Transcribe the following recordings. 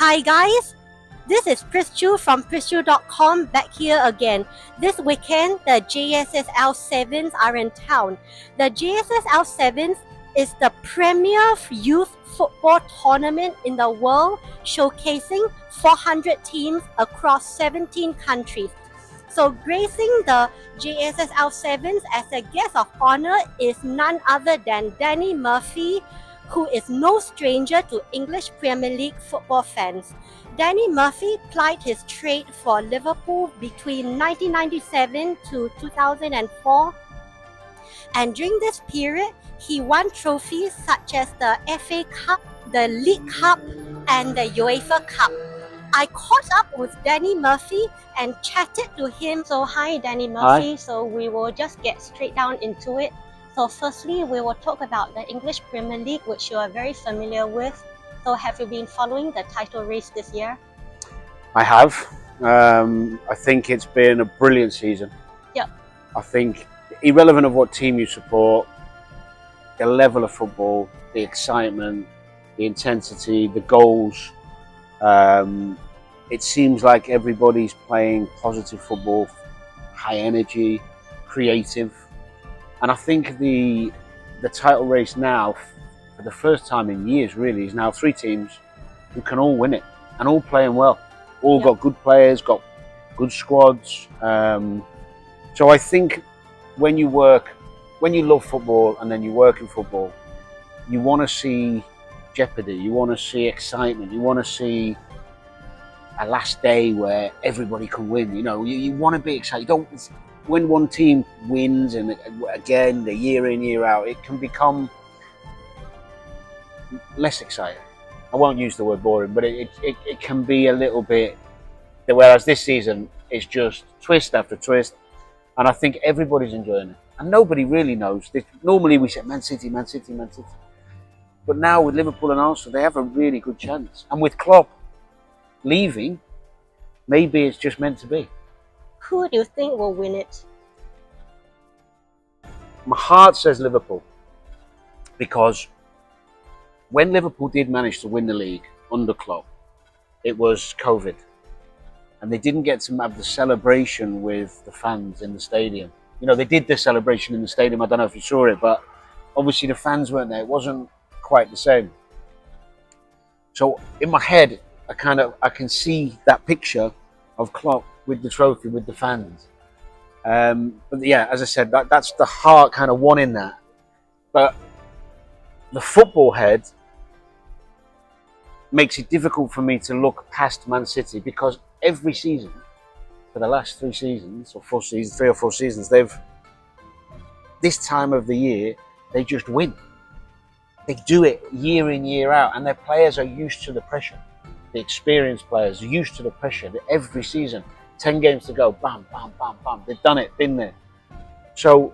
Hi guys, this is Prischu from Prischu.com back here again. This weekend, the JSSL 7s are in town. The JSSL 7s is the premier youth football tournament in the world, showcasing 400 teams across 17 countries. So gracing the JSSL 7s as a guest of honor is none other than Danny Murphy, who is no stranger to English Premier League football fans. Danny Murphy plied his trade for Liverpool between 1997 to 2004, and during this period, he won trophies such as the FA Cup, the League Cup, and the UEFA Cup. I caught up with Danny Murphy and chatted to him. So hi Danny Murphy, Hi. So we will just get straight down into it. So firstly, we will talk about the English Premier League, which you are very familiar with. So have you been following the title race this year? I have. I think it's been a brilliant season. Yep. I think, irrelevant of what team you support, the level of football, the excitement, the intensity, the goals, it seems like everybody's playing positive football, high energy, creative. And I think the title race now, for the first time in years really, is now three teams who can all win it and all playing well. All Yep. got good players, got good squads. So I think when you love football and then you work in football, you want to see jeopardy, you want to see excitement, you want to see a last day where everybody can win. You want to be excited. When one team wins, and again, the year in, year out, it can become less exciting. I won't use the word boring, but it can be a little bit. Whereas this season, it's just twist after twist, and I think everybody's enjoying it, and nobody really knows. Normally, we say Man City, Man City, Man City, but now with Liverpool and Arsenal, they have a really good chance. And with Klopp leaving, maybe it's just meant to be. Who do you think will win it? My heart says Liverpool, because when Liverpool did manage to win the league under Klopp, it was COVID, and they didn't get to have the celebration with the fans in the stadium. They did the celebration in the stadium. I don't know if you saw it, but obviously the fans weren't there. It wasn't quite the same. So in my head, I can see that picture of Klopp with the trophy with the fans. But yeah, as I said, that's the heart kind of wanting that. But the football head makes it difficult for me to look past Man City, because every season, for the last 3 seasons or 4 seasons, 3 or 4 seasons, this time of the year, they just win. They do it year in, year out, and their players are used to the pressure. The experienced players are used to the pressure. Every season, 10 games to go, bam, bam, bam, bam. They've done it, been there. So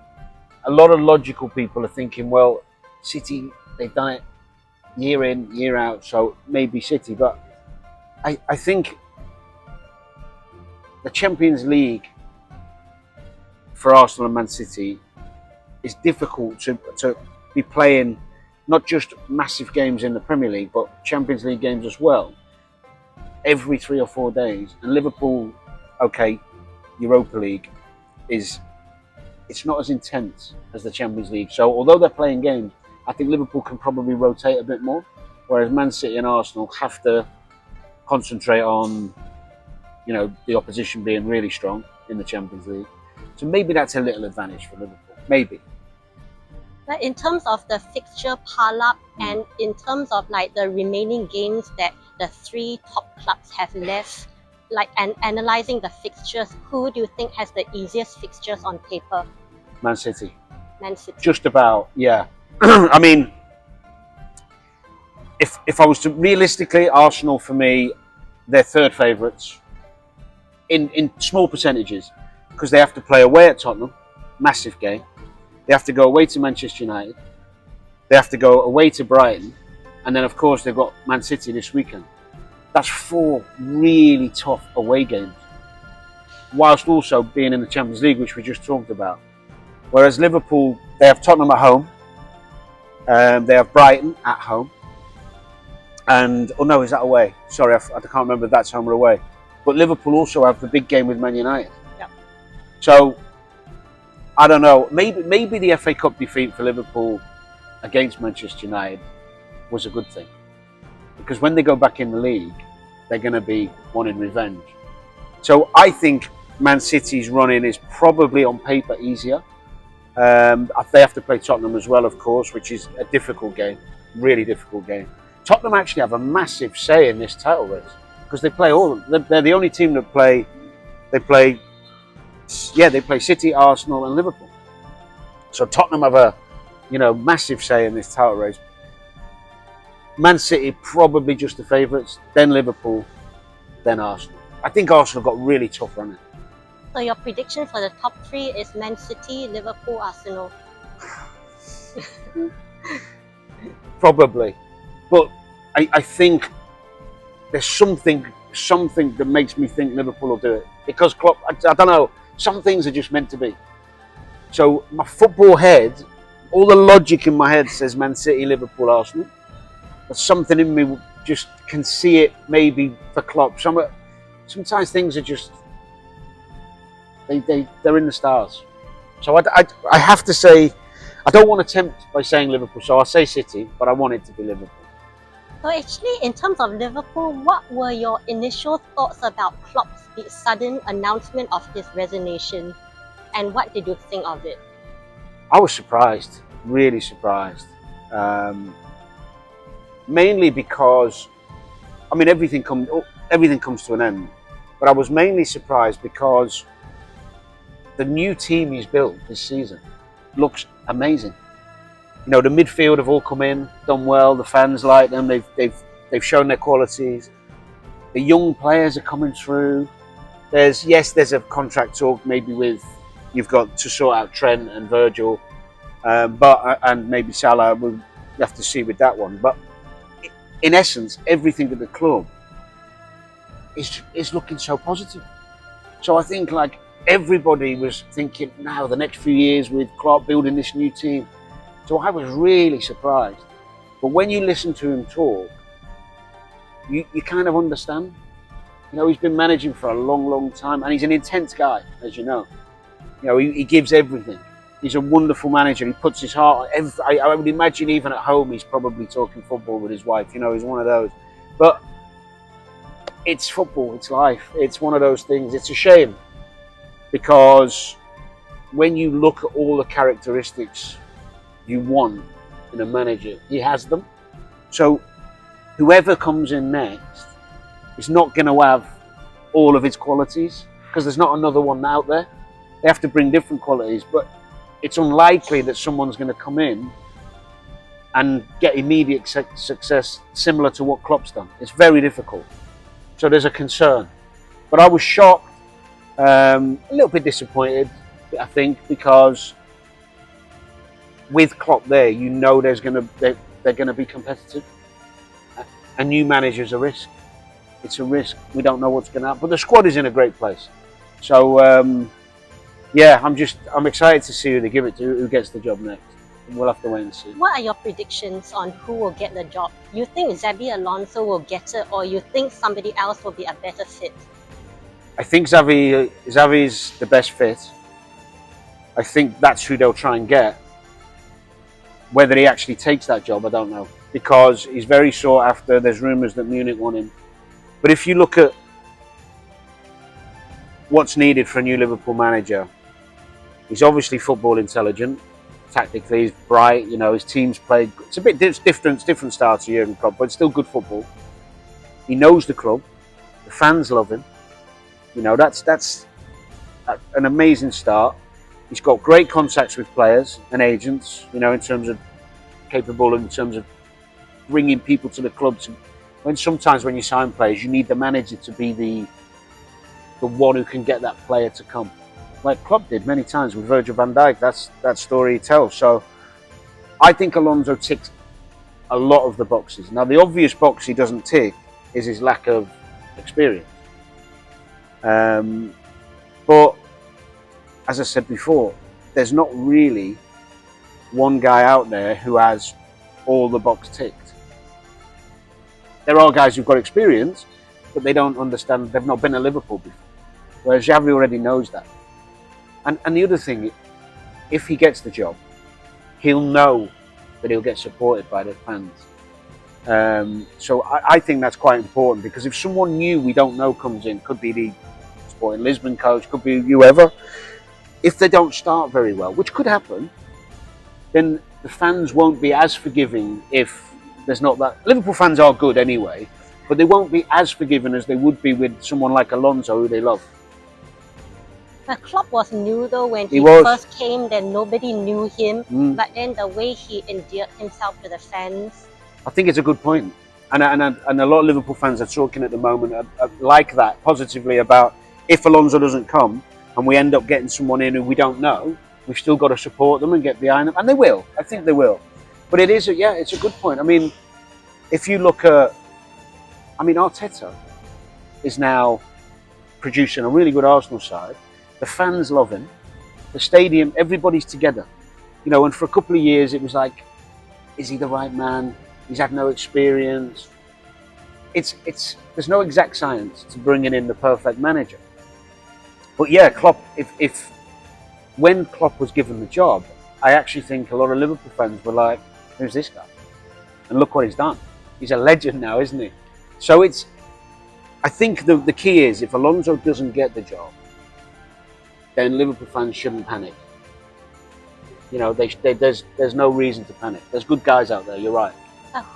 a lot of logical people are thinking, well, City, they've done it year in, year out, so maybe City. But I think the Champions League for Arsenal and Man City is difficult to be playing not just massive games in the Premier League, but Champions League games as well, every 3 or 4 days. And Liverpool, okay, Europa League it's not as intense as the Champions League. So although they're playing games, I think Liverpool can probably rotate a bit more, whereas Man City and Arsenal have to concentrate on, the opposition being really strong in the Champions League. So maybe that's a little advantage for Liverpool. Maybe. Like in terms of the fixture pile-up and in terms of like the remaining games that the 3 top clubs have left, and analysing the fixtures, who do you think has the easiest fixtures on paper? Man City. Man City. Just about, yeah. I mean, if I was to realistically, Arsenal for me, they're third favourites in small percentages, because they have to play away at Tottenham, massive game. They have to go away to Manchester United. They have to go away to Brighton. And then, of course, they've got Man City this weekend. That's 4 really tough away games, whilst also being in the Champions League, which we just talked about. Whereas Liverpool, they have Tottenham at home. They have Brighton at home. And oh no, is that away? Sorry, I can't remember if that's home or away. But Liverpool also have the big game with Man United. Yep. So I don't know. Maybe the FA Cup defeat for Liverpool against Manchester United was a good thing, because when they go back in the league, they're going to be wanting revenge. So I think Man City's running is probably on paper easier. They have to play Tottenham as well, of course, which is a difficult game, really difficult game. Tottenham actually have a massive say in this title race because they play all. They're the only team that play. They play City, Arsenal, and Liverpool. So Tottenham have a, massive say in this title race. Man City probably just the favourites, then Liverpool, then Arsenal. I think Arsenal got really tough running. So your prediction for the top 3 is Man City, Liverpool, Arsenal. Probably, but I think there's something that makes me think Liverpool will do it, because Klopp, I don't know, some things are just meant to be. So my football head, all the logic in my head says Man City, Liverpool, Arsenal, but something in me just can see it maybe for Klopp. Sometimes things are just they're in the stars. So I have to say, I don't want to tempt by saying Liverpool, so I'll say City, but I want it to be Liverpool. So actually, in terms of Liverpool, what were your initial thoughts about Klopp's sudden announcement of his resignation, and what did you think of it? I was surprised, really surprised. Mainly because, everything comes to an end, but I was mainly surprised because the new team he's built this season looks amazing. The midfield have all come in, done well. The fans like them. They've shown their qualities. The young players are coming through. There's a contract talk maybe you've got to sort out Trent and Virgil, and maybe Salah. We'll have to see with that one. But in essence, everything at the club is looking so positive. So I think everybody was thinking, now the next few years with Klopp building this new team. So I was really surprised. But when you listen to him talk, you kind of understand. He's been managing for a long, long time, and he's an intense guy, as you know. He gives everything. He's a wonderful manager. He puts his heart on I would imagine even at home he's probably talking football with his wife. He's one of those. But it's football, it's life. It's one of those things. It's a shame, because when you look at all the characteristics you want in a manager, he has them. So whoever comes in next is not going to have all of his qualities, because there's not another one out there. They have to bring different qualities, but it's unlikely that someone's going to come in and get immediate success similar to what Klopp's done. It's very difficult. So there's a concern. But I was shocked, a little bit disappointed, I think, because with Klopp there, they're going to be competitive. A new manager's a risk. It's a risk. We don't know what's going to happen, but the squad is in a great place. So I'm excited to see who they give it to, who gets the job next. And we'll have to wait and see. What are your predictions on who will get the job? You think Xabi Alonso will get it, or you think somebody else will be a better fit? I think Xavi's the best fit. I think that's who they'll try and get. Whether he actually takes that job, I don't know, because he's very sought after. There's rumours that Munich want him. But if you look at what's needed for a new Liverpool manager, he's obviously football intelligent. Tactically, he's bright. His team's played. It's a bit different style to Jurgen Klopp, but it's still good football. He knows the club. The fans love him. That's an amazing start. He's got great contacts with players and agents, in terms of bringing people to the club. Sometimes when you sign players, you need the manager to be the one who can get that player to come. Like Klopp did many times with Virgil van Dijk. That's that story he tells. So I think Alonso ticks a lot of the boxes. Now, the obvious box he doesn't tick is his lack of experience. But as I said before, there's not really one guy out there who has all the box ticked. There are guys who've got experience, but they don't understand. They've not been at Liverpool before. Whereas Xavi already knows that. And the other thing, if he gets the job, he'll know that he'll get supported by the fans. So I think that's quite important, because if someone new we don't know comes in, could be the Sporting Lisbon coach, could be whoever, if they don't start very well, which could happen, then the fans won't be as forgiving if there's not that. Liverpool fans are good anyway, but they won't be as forgiving as they would be with someone like Alonso, who they love. But Klopp was new though when He he was. first came, then nobody knew him. But then the way he endeared himself to the fans. I think it's a good point. And a lot of Liverpool fans are talking at the moment like that, positively, about if Alonso doesn't come and we end up getting someone in who we don't know, we've still got to support them and get behind them. And they will. I think they will. But it is, it's a good point. I mean, if you look at, Arteta is now producing a really good Arsenal side. The fans love him. The stadium, everybody's together. And for a couple of years it was like, is he the right man? He's had no experience. There's no exact science to bringing in the perfect manager. But yeah, Klopp, when Klopp was given the job, I actually think a lot of Liverpool fans were like, who's this guy? And look what he's done. He's a legend now, isn't he? So I think the key is, if Alonso doesn't get the job, then Liverpool fans shouldn't panic. There's no reason to panic. There's good guys out there, you're right.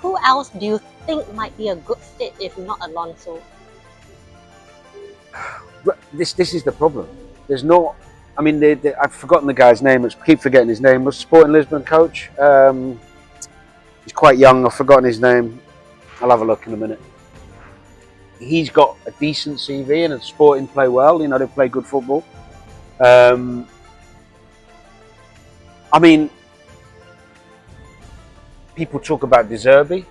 Who else do you think might be a good fit if not Alonso? This is the problem. There's not. I've forgotten the guy's name. I keep forgetting his name. Was Sporting Lisbon coach? He's quite young. I've forgotten his name. I'll have a look in a minute. He's got a decent CV, and Sporting play well. They play good football. People talk about De Zerbi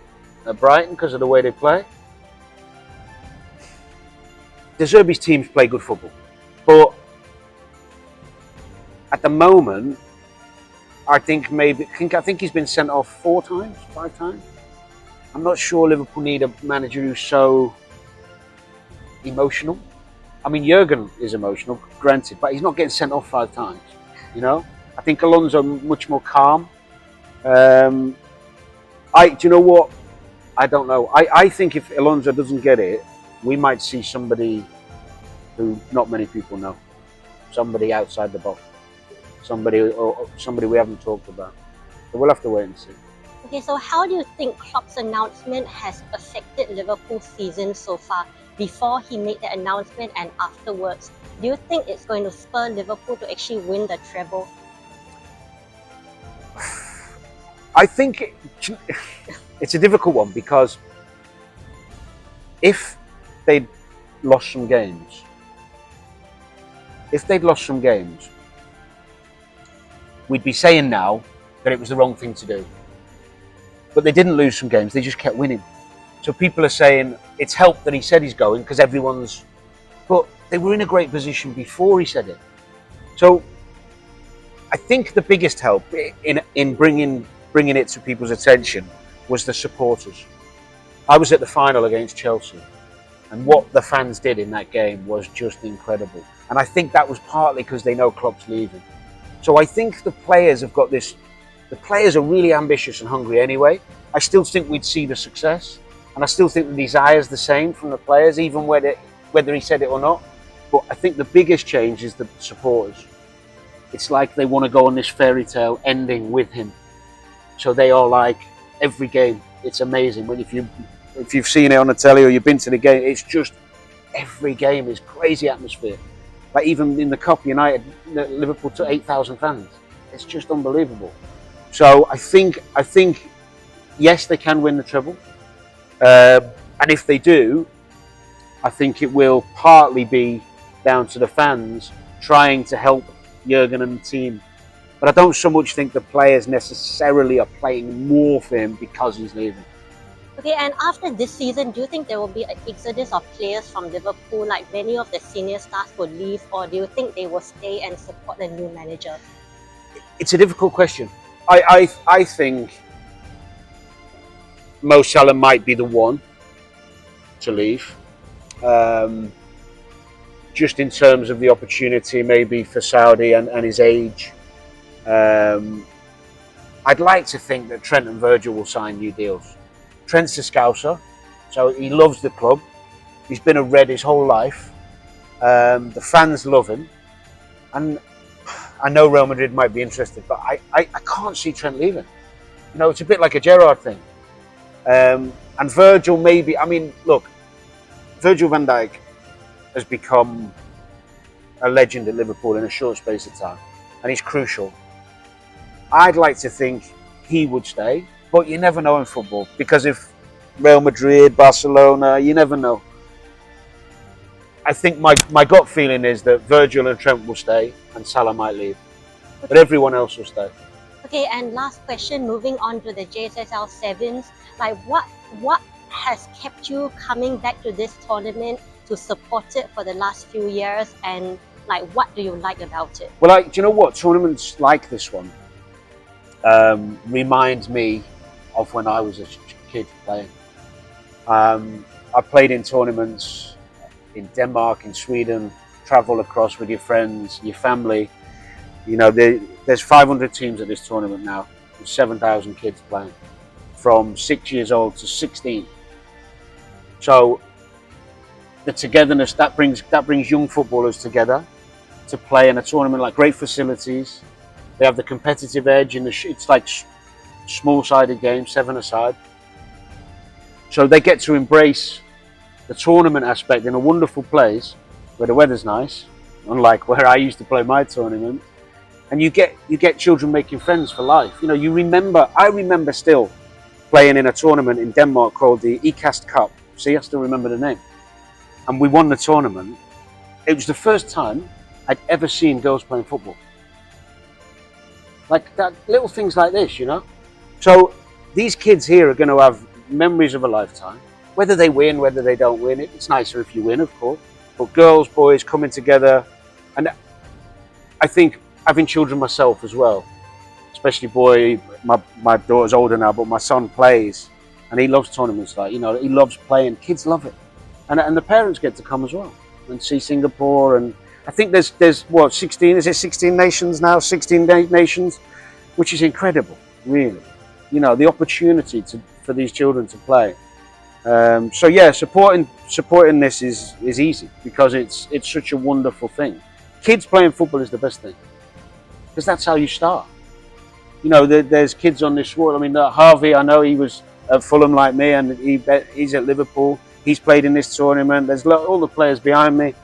at Brighton because of the way they play. De Zerbi's teams play good football, but at the moment, I think he's been sent off 5 times. I'm not sure Liverpool need a manager who's so emotional. Jurgen is emotional, granted, but he's not getting sent off 5 times. I think Alonso much more calm. Do you know what? I don't know. I think if Alonso doesn't get it, we might see somebody who not many people know. Somebody outside the box. Somebody we haven't talked about. So we'll have to wait and see. Okay, so how do you think Klopp's announcement has affected Liverpool's season so far, before he made the announcement and afterwards? Do you think it's going to spur Liverpool to actually win the treble? I think it's a difficult one, because if they'd lost some games, we'd be saying now that it was the wrong thing to do. But they didn't lose some games, they just kept winning. So people are saying it's helped that he said he's going, because but they were in a great position before he said it. So I think the biggest help in bringing it to people's attention was the supporters. I was at the final against Chelsea, and what the fans did in that game was just incredible. And I think that was partly because they know Klopp's leaving. So I think the players have got this. The players are really ambitious and hungry anyway. I still think we'd see the success, and I still think the desire's the same from the players, even whether he said it or not. But I think the biggest change is the supporters. It's like they want to go on this fairy tale ending with him. So they are like, every game, it's amazing. If you've seen it on the telly or you've been to the game, it's just, every game is crazy atmosphere. Like even in the Cup, Liverpool took 8,000 fans. It's just unbelievable. So I think yes, they can win the treble. And if they do, I think it will partly be down to the fans trying to help Jurgen and the team. But I don't so much think the players necessarily are playing more for him because he's leaving. Okay, and after this season, do you think there will be an exodus of players from Liverpool, like many of the senior stars will leave, or do you think they will stay and support the new manager? It's a difficult question. I think Mo Salah might be the one. to leave. Just in terms of the opportunity, maybe for Saudi and his age. I'd like to think that Trent and Virgil will sign new deals. Trent's a Scouser, so he loves the club. He's been a Red his whole life. The fans love him. And I know Real Madrid might be interested, but I can't see Trent leaving. You know, it's a bit like a Gerrard thing. And Virgil maybe, I mean, look, Virgil van Dijk has become a legend at Liverpool in a short space of time, and he's crucial. I'd like to think he would stay, but you never know in football, because if Real Madrid, Barcelona, you never know. I think my gut feeling is that Virgil and Trent will stay and Salah might leave, but everyone else will stay. Okay, and last question, moving on to the JSSL Sevens, like what has kept you coming back to this tournament to support it for the last few years, and like what do you like about it? Well, do you know what? Tournaments like this one remind me of when I was a kid playing. I played in tournaments in Denmark, in Sweden, travel across with your friends, your family. You know, there's 500 teams at this tournament now, with 7,000 kids playing, from 6 years old to 16. So the togetherness that brings young footballers together to play in a tournament, like great facilities. They have the competitive edge in it's like small-sided games, 7-a-side. So they get to embrace the tournament aspect in a wonderful place where the weather's nice, unlike where I used to play my tournament. And you get children making friends for life. You know, I remember still playing in a tournament in Denmark called the ECAST Cup. See, I still remember the name. And we won the tournament. It was the first time I'd ever seen girls playing football. Like that, little things like this, you know. So these kids here are going to have memories of a lifetime. Whether they win, whether they don't win, it's nicer if you win, of course. But girls, boys coming together, and I think having children myself as well, especially my daughter's older now, but my son plays, and he loves tournaments. Like, you know, he loves playing. Kids love it, and the parents get to come as well and see Singapore. And I think there's what, 16? Is it 16 nations now? 16 nations, which is incredible, really. You know, the opportunity for these children to play. So yeah, supporting this is easy, because it's such a wonderful thing. Kids playing football is the best thing, because that's how you start. You know, there's kids on this world. I mean, Harvey, I know he was at Fulham like me, and he's at Liverpool. He's played in this tournament. There's all the players behind me.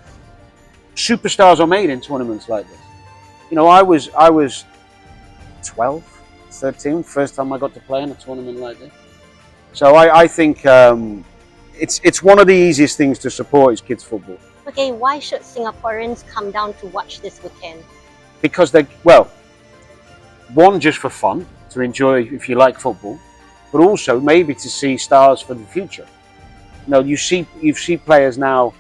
Superstars are made in tournaments like this. You know, I was 12, 13, first time I got to play in a tournament like this. So I think it's one of the easiest things to support is kids football. Okay, why should Singaporeans come down to watch this weekend? Because one, just for fun, to enjoy if you like football, but also maybe to see stars for the future. You know, you see players now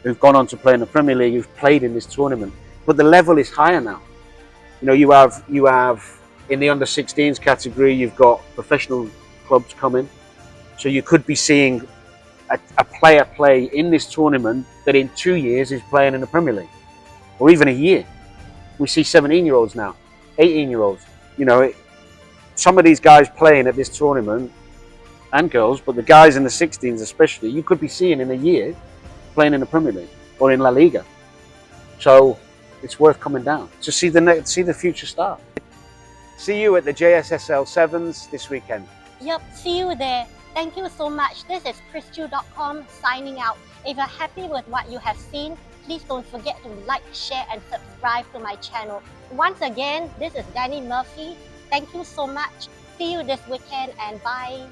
who've gone on to play in the Premier League, who've played in this tournament, but the level is higher now. You know, you have in the under-16s category, you've got professional clubs coming, so you could be seeing a player play in this tournament that in 2 years is playing in the Premier League, or even a year. We see 17-year-olds now, 18-year-olds. You know, some of these guys playing at this tournament, and girls, but the guys in the 16s especially, you could be seeing in a year playing in the Premier League or in La Liga. So it's worth coming down to see the future star. See you at the JSSL Sevens this weekend. Yep, see you there. Thank you so much. This is chrischu.com signing out. If you're happy with what you have seen, please don't forget to like, share and subscribe to my channel. Once again, this is Danny Murphy. Thank you so much. See you this weekend and bye.